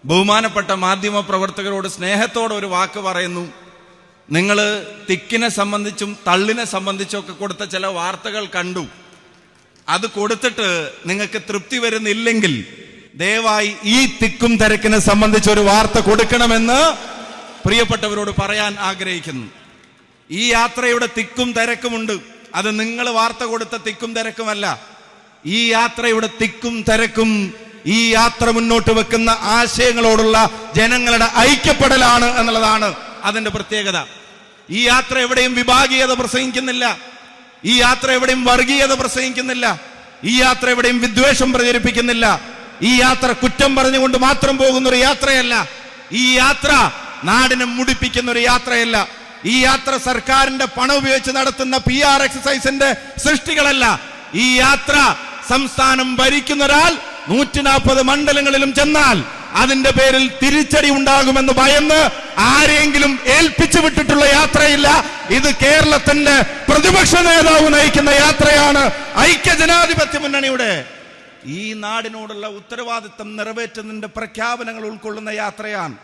ബഹുമാനപ്പെട്ട മാധ്യമ പ്രവർത്തകരോട് സ്നേഹത്തോടെ ഒരു വാക്ക് പറയുന്നു. നിങ്ങൾ തിക്കിനെ സംബന്ധിച്ചും തള്ളിനെ സംബന്ധിച്ചും ഒക്കെ കൊടുത്ത ചില വാർത്തകൾ കണ്ടു. അത് കൊടുത്തിട്ട് നിങ്ങൾക്ക് തൃപ്തി വരുന്നില്ലെങ്കിൽ ദയവായി ഈ തിക്കും തിരക്കിനെ സംബന്ധിച്ച് ഒരു വാർത്ത കൊടുക്കണമെന്ന് പ്രിയപ്പെട്ടവരോട് പറയാൻ ആഗ്രഹിക്കുന്നു. ഈ യാത്രയുടെ തിക്കും തിരക്കുമുണ്ട്. അത് നിങ്ങൾ വാർത്ത കൊടുത്ത തിക്കും തിരക്കുമല്ല. ഈ യാത്രയുടെ തിക്കും തിരക്കും ഈ യാത്ര മുന്നോട്ട് വെക്കുന്ന ആശയങ്ങളോടുള്ള ജനങ്ങളുടെ ഐക്യപ്പെടലാണ് എന്നുള്ളതാണ് അതിന്റെ പ്രത്യേകത. ഈ യാത്ര എവിടെയും വിഭാഗീയത പ്രസംഗിക്കുന്നില്ല. ഈ യാത്ര എവിടെയും വർഗീയത പ്രസംഗിക്കുന്നില്ല. ഈ യാത്ര എവിടെയും വിദ്വേഷം പ്രചരിപ്പിക്കുന്നില്ല. ഈ യാത്ര കുറ്റം പറഞ്ഞുകൊണ്ട് മാത്രം പോകുന്ന ഒരു യാത്രയല്ല. ഈ യാത്ര നാടിനെ മുടിപ്പിക്കുന്ന ഒരു യാത്രയല്ല. ഈ യാത്ര സർക്കാരിന്റെ പണം ഉപയോഗിച്ച് നടത്തുന്ന PR എക്സസൈസിന്റെ സൃഷ്ടികളല്ല. ഈ യാത്ര സംസ്ഥാനം ഭരിക്കുന്ന ഒരാൾ 140 മണ്ഡലങ്ങളിലും ചെന്നാൽ അതിന്റെ പേരിൽ തിരിച്ചടി ഉണ്ടാകുമെന്ന് ഭയന്ന് ആരെങ്കിലും ഏൽപ്പിച്ചു വിട്ടിട്ടുള്ള യാത്രയില്ല. ഇത് കേരളത്തിന്റെ പ്രതിപക്ഷ നേതാവ് നയിക്കുന്ന യാത്രയാണ്. ഐക്യജനാധിപത്യ മുന്നണിയുടെ ഈ നാടിനോടുള്ള ഉത്തരവാദിത്തം നിറവേറ്റുന്നതിന്റെ പ്രഖ്യാപനങ്ങൾ ഉൾക്കൊള്ളുന്ന യാത്രയാണ്.